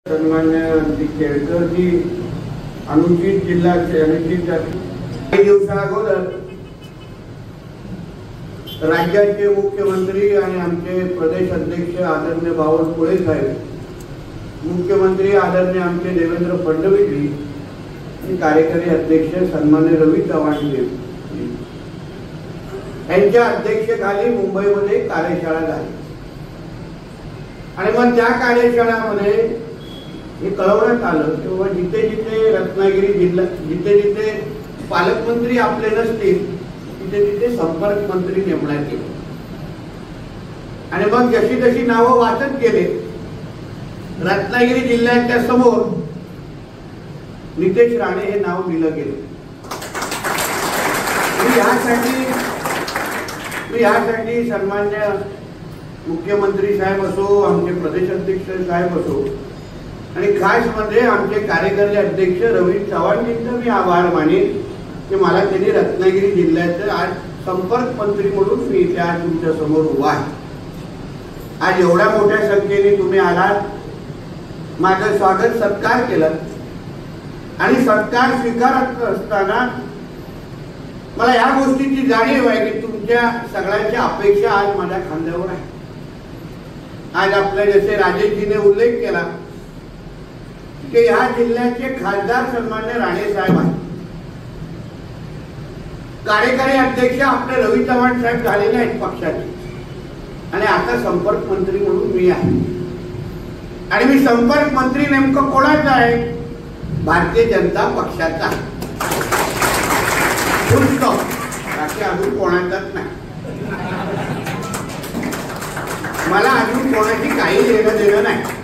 सन्मान्य केळकर जी अनुचित जिल्ह्याचे अनुचित काही दिवसाअगोदर राज्याचे मुख्यमंत्री आणि आमचे प्रदेश अध्यक्ष आदरणीय बावनकुळे साहेब, मुख्यमंत्री आदरणीय आमचे देवेंद्र फडणवीस आणि कार्यकारी अध्यक्ष सन्मान्य रवी चव्हाण यांच्या अध्यक्षतेखाली मुंबईमध्ये कार्यशाळा झाली आणि मग त्या कार्यशाळेमध्ये हे कळवण्यात आलं किंवा जिथे जिथे रत्नागिरी जिल्हा जिथे जिथे पालकमंत्री आपले नसतील तिथे तिथे संपर्क मंत्री नेमण्यात येईल आणि मग जशी जशी नावं वाचत गेले रत्नागिरी जिल्ह्याच्या समोर नितेश राणे हे नाव दिलं गेलं। मी यासाठी सन्मान्य मुख्यमंत्री साहेब असो, आमचे प्रदेश अध्यक्ष साहेब असो आणि खास म्हणजे आमचे कार्यकारी अध्यक्ष रवी चव्हाणजींचा मी आभार मानेन की मला त्यांनी रत्नागिरी जिल्ह्याचे आज संपर्क मंत्री म्हणून मी इथे आज तुमच्या समोर उभा आहे। आज एवढ्या मोठ्या संख्येने तुम्ही आलात, माझं स्वागत सत्कार केलं आणि सत्कार स्वीकारत असताना मला या गोष्टीची जाणीव आहे की तुमच्या सगळ्यांच्या अपेक्षा आज माझ्या खांद्यावर आहे। आज आपल्या जसे राजेशजीने उल्लेख केला की या जिल्ह्याचे खासदार सन्मान्य राणे साहेब आहेत, कार्यकारी अध्यक्ष आपले रवी चव्हाण साहेब झालेले आहेत पक्षाचे आणि आता संपर्क मंत्री म्हणून मी आहे आणि मी संपर्क मंत्री नेमकं कोणाचा आहे? भारतीय जनता पक्षाचा। बाकी अजून कोणाचाच नाही। मला अजून कोणाची काही लेणं देणं नाही।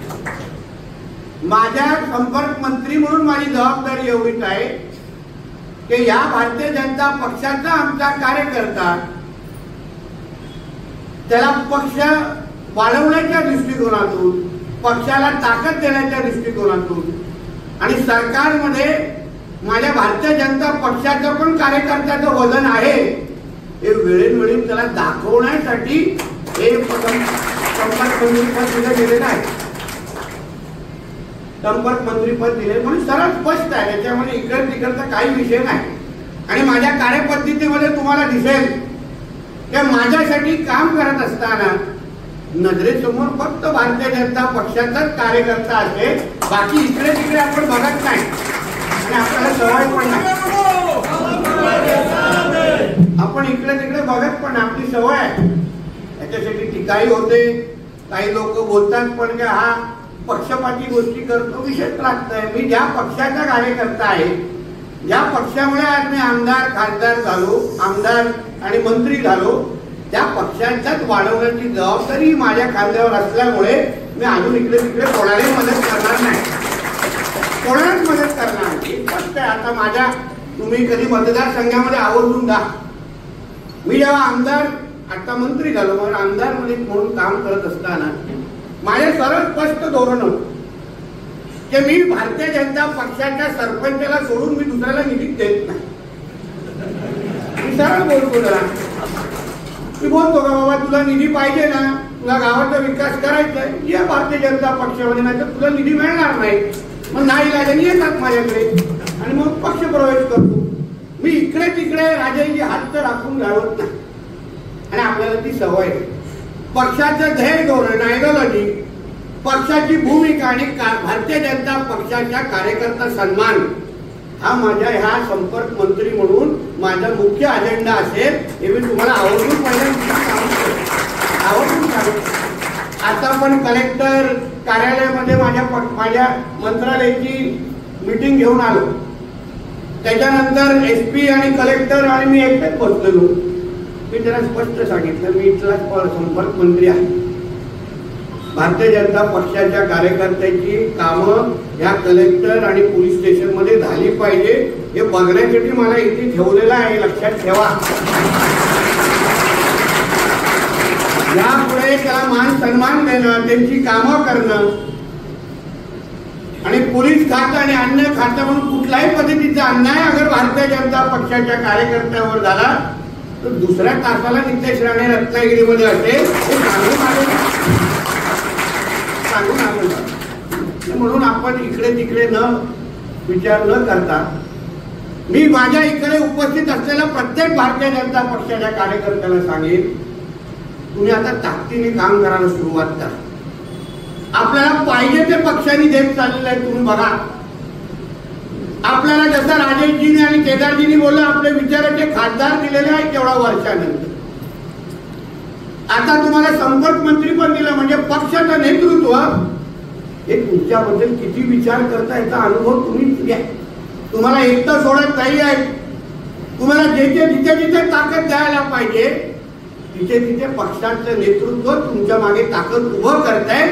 माझ्या संपर्क मंत्री म्हणून माझी जबाबदारी एवढीच आहे की या भारतीय जनता पक्षाचा आमचा कार्यकर्ता त्याला पक्ष वाढवण्याच्या दृष्टिकोनातून, पक्षाला ताकद देण्याच्या दृष्टिकोनातून आणि सरकारमध्ये माझ्या भारतीय जनता पक्षाचं पण कार्यकर्त्याचं वजन आहे हे वेळोवेळी त्याला दाखवण्यासाठी हे संपर्क मंत्रीपद दिलं गेलेलं आहे। संपर्क मंत्रीपद दिले म्हणून सरळ स्पष्ट आहे, त्याच्यामध्ये इकडे तिकडचा काही विषय नाही आणि माझ्या कार्यपद्धतीमध्ये तुम्हाला दिसेल की माझ्यासाठी काम करत असताना नजरेसमोर फक्त भारतीय जनता पक्षाचाच कार्यकर्ता असेल, बाकी इकडे तिकडे आपण बघत नाही आणि आपल्याला सवय पण नाही। आपण इकडे तिकडे बघत पण आपली सवय आहे, त्याच्यासाठी टीकाही होते, काही लोक बोलतात पण की हा पक्षपाती गोष्टी करतो, विषय लागतंय। मी ज्या पक्षाचा कार्यकर्ता आहे, ज्या पक्षामुळे आज मी आमदार खासदार झालो, आमदार आणि मंत्री झालो, त्या पक्षांच्याच वाढवण्याची जबाबदारी माझ्या खांद्यावर असल्यामुळे मी अजून इकडे तिकडे कोणालाही मदत करणार नाही, कोणालाच मदत करणार नाही। फक्त आता माझ्या तुम्ही कधी मतदारसंघामध्ये आवर्जून जा, मी जेव्हा आमदार आता मंत्री झालो मग आमदार मध्ये म्हणून काम करत असताना माझे सरळ स्पष्ट धोरण होतं की मी भारतीय जनता पक्षाच्या सरपंचाला सोडून मी दुसऱ्याला निधी देत नाही। मी सरळ बोलतो, जरा मी बोलतो का बाबा तुला निधी पाहिजे ना, तुला गावाचा विकास करायचा आहे, या भारतीय जनता पक्षामध्ये, नाही तर तुला निधी मिळणार नाही। मग नाही लागेल येतात माझ्याकडे आणि मग पक्ष प्रवेश करतो। मी इकडे तिकडे राजाची हात राखून घालवत नाही आणि आपल्याला ती सवय आहे। पक्षाचं ध्येय धोरण, आयडिओलॉजी, पक्षाची भूमिका आणि भारतीय जनता पक्षाच्या कार्यकर्ता सन्मान हा माझ्या ह्या संपर्क मंत्री म्हणून माझा मुख्य अजेंडा असेल हे मी तुम्हाला आवर्जून आता पण कलेक्टर कार्यालयामध्ये माझ्या मंत्रालयाची मीटिंग घेऊन आलो, त्याच्यानंतर SP आणि कलेक्टर आणि मी एकटेच बसलेलो। मी त्याला स्पष्ट सांगितलं मी इथला संपर्क मंत्री आहे, भारतीय जनता पक्षाच्या कार्यकर्त्याची कामं या कलेक्टर आणि पोलीस स्टेशन मध्ये झाली पाहिजे हे बघण्यासाठी मला इथे ठेवलेलं आहे, लक्षात ठेवा। यापुढे त्याला मान सन्मान देणं, त्यांची कामं करणं आणि पोलीस खातं आणि अन्य खातं म्हणून कुठल्याही पद्धतीचा अन्याय अगर भारतीय जनता पक्षाच्या कार्यकर्त्यावर झाला तर दुसऱ्या तासाला नितेश राणे रत्नागिरीमध्ये असेल हे सांगून आलो। म्हणून आपण इकडे तिकडे न विचार न करता मी माझ्या इकडे उपस्थित असलेल्या प्रत्येक भारतीय जनता पक्षाच्या कार्यकर्त्याला सांगेन, तुम्ही आता ताकदीने काम करायला सुरुवात करा. आपल्याला पाहिजे ते पक्षांनी देत चाललेलं आहे. तुम्ही बघा, आपल्याला जसं राजेशजीने आणि केदारजींनी बोललं, आपले विचाराचे खासदार दिलेले आहेत केवढा वर्षानंतर. आता तुम्हाला संपर्क मंत्री पण दिलं, म्हणजे पक्षाचं नेतृत्व हे तुमच्याबद्दल किती विचार करता याचा अनुभव तुम्ही घ्या. तुम्हाला एकटं सोडत नाही आहे. तुम्हाला जिथे जिथे ताकद द्यायला पाहिजे तिथे तिथे पक्षाचं नेतृत्व तुमच्या मागे ताकद उभं करताय.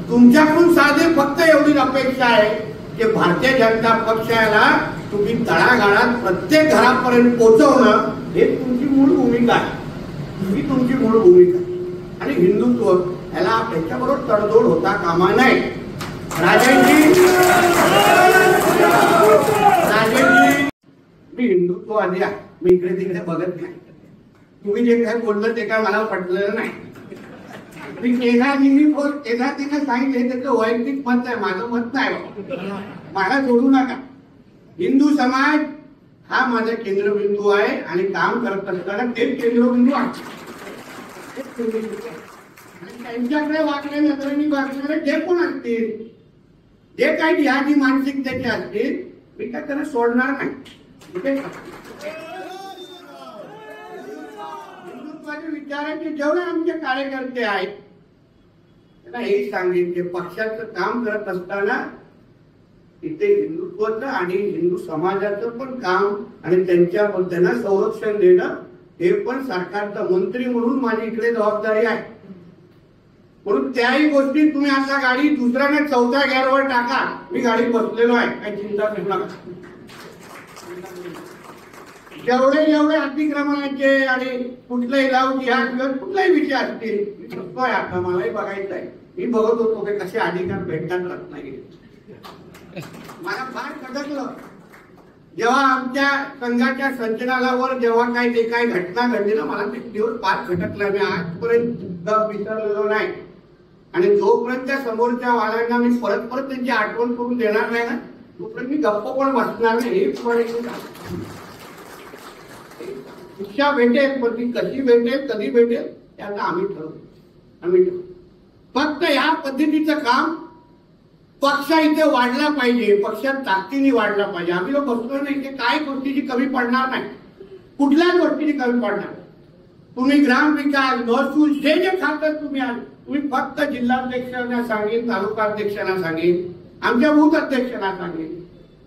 तुमच्याकडून साधे फक्त एवढीच अपेक्षा आहे की भारतीय जनता पक्षाला तुम्ही तळागाळात प्रत्येक घरापर्यंत पोहोचवणं हे तुमची मूळ भूमिका आहे. ही तुमची मूळ भूमिका आहे. आणि हिंदुत्व याला त्याच्याबरोबर तडजोड होता कामा नाही. राजेशजी, मी हिंदुत्ववादी आहे. मी इकडे तिकडे बघत नाही. तुम्ही जे काय बोललं ते काय मला पटलेलं नाही. मी केदारजींनी सांगितले त्याचं वैयक्तिक मत आहे, माझं मत नाही. मला जोडू नका. हिंदू समाज हा माझा केंद्रबिंदू आहे आणि काम करत असताना तेच केंद्रबिंदू आहे. आणि त्यांच्याकडे वागण्या नजरेने वागणारे जे कोण असतील, जे काही यादी मानसिकतेचे असतील, मी काय त्यांना सोडणार नाही. हिंदुत्वाच्या विचाराचे जेवढे आमचे कार्यकर्ते आहेत त्यांना हे सांगेन की पक्षाचं काम करत असताना इथे हिंदुत्वाचं आणि हिंदू समाजाचं पण काम आणि त्यांना संरक्षण देणं हे पण सरकारचा मंत्री म्हणून माझी इकडे जबाबदारी आहे. म्हणून त्याही गोष्टी तुम्ही आता गाडी दुसऱ्याने चौथ्या गेअरवर टाका, मी गाडी बसलेलो आहे, काही चिंता करू नका. जेवढे अतिक्रमणाचे आणि कुठलाही लाव जिहाद किंवा कुठलाही विषय असतील, मी बघतोय. आता मलाही बघायचं आहे. मी बघत होतो की कसे अधिकार भेटतात रत्नागिरी. मला फार खटकलं जेव्हा आमच्या संघाच्या संचलनावर जेव्हा काही घटना घडली ना, मला ते दिवस फार खटकला. मी आजपर्यंत विसरलेलो नाही. आणि जोपर्यंत त्या समोरच्या वाल्यांना मी परत त्यांची आठवण करून देणार नाही ना, तोपर्यंत मी गप्प पण बसणार नाही. शिक्षा भेटेल, पण ती कशी भेटेल, कधी भेटेल ते आता आम्ही ठरवू. फक्त या पद्धतीचं काम पक्षा इथे वाढला पाहिजे, पक्षात ताकदीने वाढला पाहिजे. आम्ही लोक बसलो नाही की काय गोष्टीची कमी पडणार नाही, कुठल्याच गोष्टीची कमी पडणार. तुम्ही ग्रामविकास, महसूल जे खातं तुम्ही फक्त जिल्हाध्यक्षांना सांगेन, तालुका अध्यक्षांना सांगेन, आमच्या बूथ अध्यक्षांना सांगेन,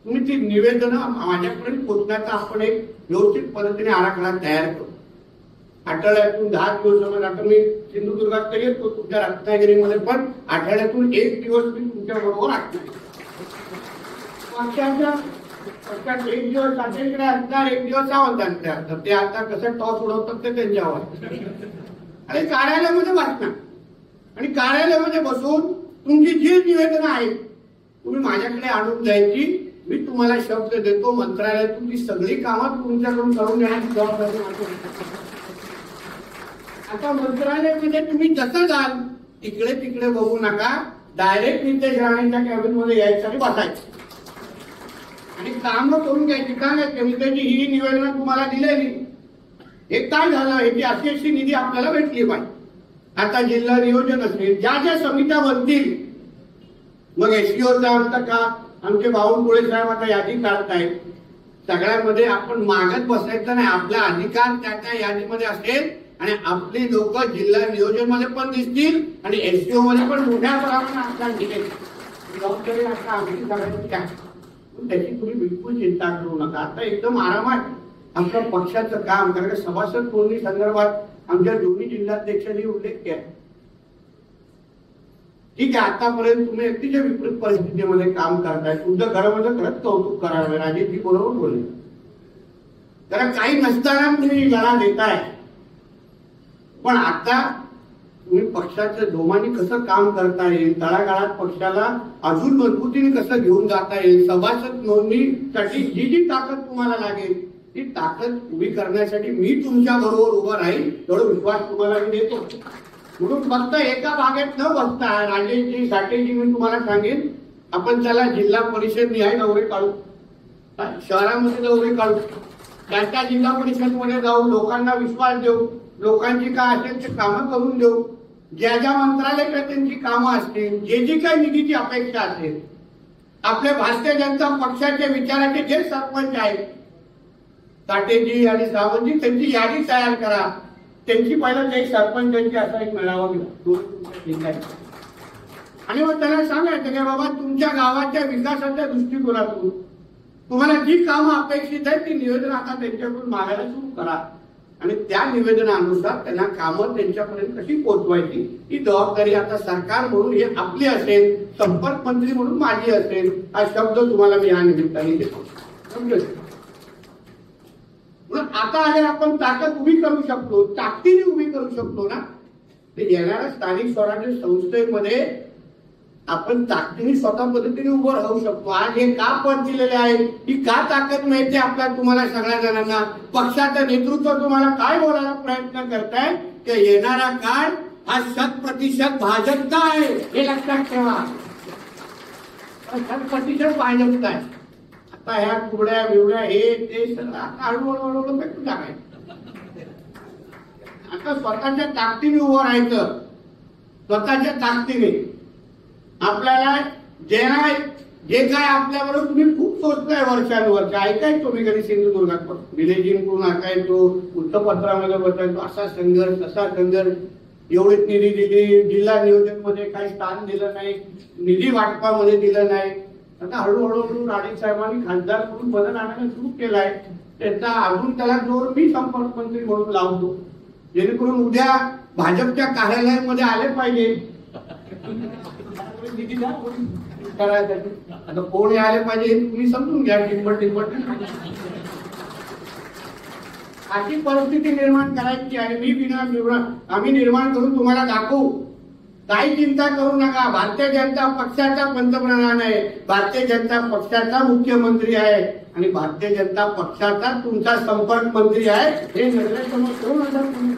तुम्ही ती निवेदनं माझ्यापर्यंत पोहोचण्याचा आपण एक व्यवस्थित पद्धतीने आराखडा तयार करू. आठवड्यातून 10 दिवस, आता मी सिंधुदुर्गात येतो, तुमच्या रत्नागिरीमध्ये पण आठवड्यातून 1 दिवस मी तुमच्या बरोबर असणार. पक्षात 1 दिवस साठेकडे असणार, 1 दिवस सावंतांकडे असतात. ते आता कसं टॉस उडवतात ते त्यांच्यावर. आणि कार्यालयामध्ये बसणार आणि कार्यालयामध्ये बसून तुमची जी निवेदनं आहेत तुम्ही माझ्याकडे आणून द्यायची. मी तुम्हाला शब्द देतो, मंत्रालयातून ती सगळी कामं तुमच्याकडून करून घेण्याची जबाबदारी माझी. आता मंत्रालयामध्ये तुम्ही जसं जाल तिकडे तिकडे बघू नका, डायरेक्ट नितेश राणेंच्या कॅबिन मध्ये यायचं आणि बसायचं आणि काम करून घ्यायची. का नाही, नितेशची ही निवेदनं तुम्हाला दिलेली, हे काय झालं, ह्याची अशी निधी आपल्याला भेटली पाहिजे. आता जिल्हा नियोजन असेल, ज्या समित्या बनतील, मग एसडीओचा आमचा का आमचे बावनकुळे साहेब आता यादी काढतायत. सगळ्यामध्ये आपण मागत बसायचं नाही. आपला अधिकार त्या यादीमध्ये असेल आणि आपली लोक जिल्हा नियोजन मध्ये पण दिसतील आणि एसडीओ मध्ये पण मोठ्या प्रमाणात जबाबदारी आता आमची सगळ्यांची आहे. त्याची तुम्ही बिलकुल चिंता करू नका. आता एकदम आरामात आमच्या पक्षाचं काम, कारण सभासद नोंदणी संदर्भात आमच्या दोन्ही जिल्हाध्यक्षांनी उल्लेख केला. ठीक आहे, आतापर्यंत तुम्ही अतिशय विपरीत परिस्थितीमध्ये काम करताय. तुमच्या घरामध्ये खरंच कौतुक करावे. राजेशजी बरोबर बोलले, कारण काही नसताना तुम्ही लढा देताय. पण आता तुम्ही पक्षाच्या जोमाने कसं काम करता येईल, तळागाळात पक्षाला अजून मजबूतीने कसं घेऊन जाता येईल, सभासद नोंदणीसाठी जी जी ताकद तुम्हाला लागेल ती ताकद उभी करण्यासाठी मी तुमच्या बरोबर उभं राहील, एवढा विश्वास तुम्हाला मी देतो. म्हणून फक्त एका भागात न बसता राजेशजी, साठेजी, मी तुम्हाला सांगेन आपण त्याला जिल्हा परिषद निहाय दौरे काढू, शहरामध्ये दौरे काढू, त्या जिल्हा परिषद मध्ये जाऊ, लोकांना विश्वास देऊ, लोकांची काय असेल ते कामं करून देऊ, ज्या ज्या मंत्रालयात त्यांची कामं असतील, जे जी काही निधीची अपेक्षा असेल, आपल्या भारतीय जनता पक्षाच्या विचाराचे जे सरपंच आहेत काटेजी आणि सावंतजी त्यांची यादी तयार करा, त्यांची पहिला काही सरपंचांची असा एक मेळावा घेऊ आणि मग त्यांना सांगायचं की बाबा तुमच्या गावाच्या विकासाच्या दृष्टिकोनातून तुम्हाला जी कामं अपेक्षित आहेत ती निवेदन आता त्यांच्याकडून मागायला सुरू करा आणि त्या निवेदनानुसार त्यांना कामं त्यांच्यापर्यंत कशी पोहोचवायची ही जबाबदारी आता सरकार म्हणून ही आपली असेल, संपर्क मंत्री म्हणून माझी असेल, हा शब्द तुम्हाला मी या निमित्ताने देतो. समजेल? आता अगर आपण ताकद उभी करू शकतो, ताकदीने उभी करू शकतो ना, ते येणाऱ्या स्थानिक स्वराज्य संस्थेमध्ये आपण ताकदीने स्वतः पद्धतीने उभं राहू शकतो. आज हे का पद दिलेले आहे, ही का ताकद मिळते आपल्या तुम्हाला सगळ्या जणांना, पक्षाचं नेतृत्व तुम्हाला काय बोलायला प्रयत्न करताय की येणारा काळ हा 100% भाजपचा आहे, हे लक्षात ठेवा. 100% भाजपचा आहे. आता ह्या कुबड्या बिवड्या हे ते सगळं हळूहळू भेटून टाकायचं. आता स्वतःच्या ताकदीने उभं राहायचं, स्वतःच्या ताकदीने. आपल्याला जे काय आपल्याबरोबर तुम्ही खूप सोचताय वर्षानुवर्ष, ऐकायचो तुम्ही कधी सिंधुदुर्गात विलेज जिंकून ऐकायचो, वृत्तपत्रामध्ये बसायचो, असा संघर्ष तसा संघर्ष, एवढीच निधी दिली, जिल्हा नियोजन मध्ये काही स्थान दिलं नाही, निधी वाटपामध्ये दिलं नाही. आता हळूहळू राणे साहेबांनी खासदार म्हणून बदल आणायला सुरू केलाय. त्याचा अजून त्याला जोर मी संपर्क मंत्री म्हणून लावतो, जेणेकरून उद्या भाजपच्या कार्यालयामध्ये आले पाहिजे. आता कोण आले पाहिजे तुम्ही समजून घ्या. टिंबट अशी परिस्थिती निर्माण करायची आणि आम्ही निर्माण करून तुम्हाला दाखवू. काही चिंता करू नका. भारतीय जनता पक्षाचा पंतप्रधान आहे, भारतीय जनता पक्षाचा मुख्यमंत्री आहे आणि भारतीय जनता पक्षाचा तुमचा संपर्क मंत्री आहे. हे निर्णय करून तुम्ही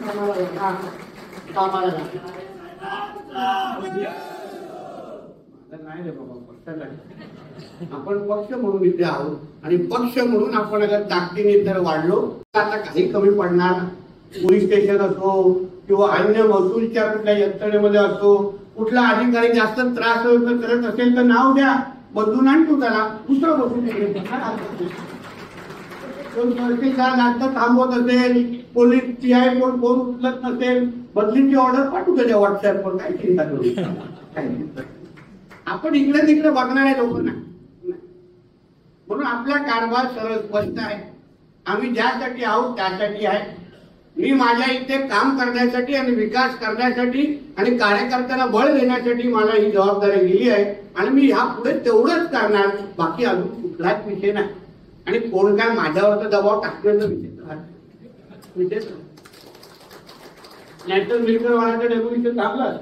कामाला नाही रे बाबा, पक्षाला आपण पक्ष म्हणून इथे आहोत आणि पक्ष म्हणून आपण अगर ताकदीने तर वाढलो आता काही कमी पडणार. पोलीस स्टेशन असो किंवा अन्य महसूलच्या कुठल्या यंत्रणेमध्ये असो, कुठला अधिकारी जास्त त्रास करत असेल तर नाव द्या, बदलून आणतो त्याला, दुसरं बसून तहसीलदार जास्त थांबवत असेल, पोलीस सीआय कोण फोन उचलत नसेल, बदलीची ऑर्डर पाठवू त्याच्या व्हॉट्सअपवर. काही चिंता करू आपण इकडे तिकडे बघणारे लोक नाही. म्हणून आपला कारभार सरळ स्पष्ट आहे. आम्ही ज्यासाठी आहोत त्यासाठी आहे. मी माझ्या इथे काम करण्यासाठी आणि विकास करण्यासाठी आणि कार्यकर्त्यांना बळ देण्यासाठी मला ही जबाबदारी दिली आहे आणि मी ह्या पुढे तेवढंच करणार. बाकी अजून कुठलाच विषय नाही. आणि कोण काय माझ्यावर दबाव टाकण्याचा विषय नॅशनल मिलिटरी वाढायचं डेमोलिशन थांबलं.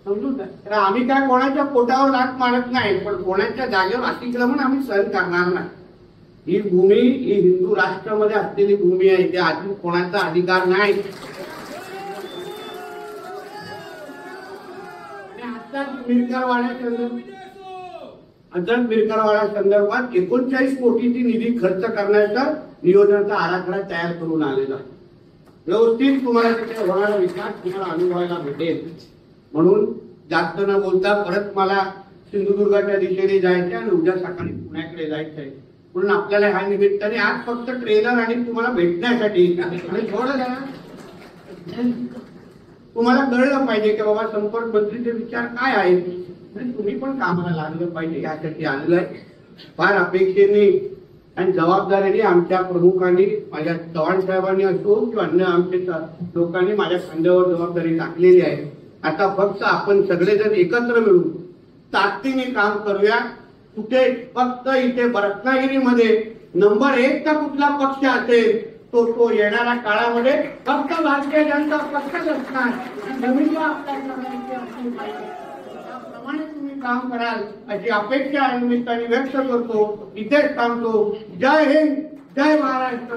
समजून तर आम्ही काय कोणाच्या पोटावर लाट मारत नाही, पण कोणाच्या जागेवर अतिक्रमण आम्ही सहन करणार नाही. ही भूमी ही हिंदू राष्ट्रामध्ये असलेली भूमी आहे, इथे अजून कोणाचा अधिकार नाही. मिरकरवाडा संदर्भात 39 कोटीची निधी खर्च करण्याचा नियोजनाचा आराखडा तयार करून आलेला आहे. व्यवस्थित तुम्हाला तिथे होणारा विकास तुम्हाला अनुभवायला भेटेल. म्हणून जास्त न बोलता परत मला सिंधुदुर्गाच्या दिशेने जायचे आणि उद्या सकाळी पुण्याकडे जायचंय. म्हणून आपल्याला ह्या निमित्ताने आज फक्त ट्रेलर आणि तुम्हाला भेटण्यासाठी आणि थोडं तुम्हाला कळलं पाहिजे की बाबा संपर्क मंत्रीचे विचार काय आहेत. तुम्ही पण कामाला लागलं पाहिजे यासाठी आलेलं आहे. फार अपेक्षेने आणि जबाबदारीने आमच्या प्रमुखांनी, माझ्या चव्हाण साहेबांनी असो किंवा अन्य आमच्या लोकांनी माझ्या खांद्यावर जबाबदारी टाकलेली आहे. आता फक्त आपण सगळेजण एकत्र मिळून ताकदीने काम करूया. कुठे फक्त इथे रत्नागिरीमध्ये नंबर 1 चा कुठला पक्ष असेल तो येणाऱ्या काळामध्ये फक्त भारतीय जनता पक्षच असणार. त्याप्रमाणे तुम्ही काम कराल अशी अपेक्षा निमित्ताने व्यक्त करतो. इथेच थांबतो. जय हिंद, जय महाराष्ट्र.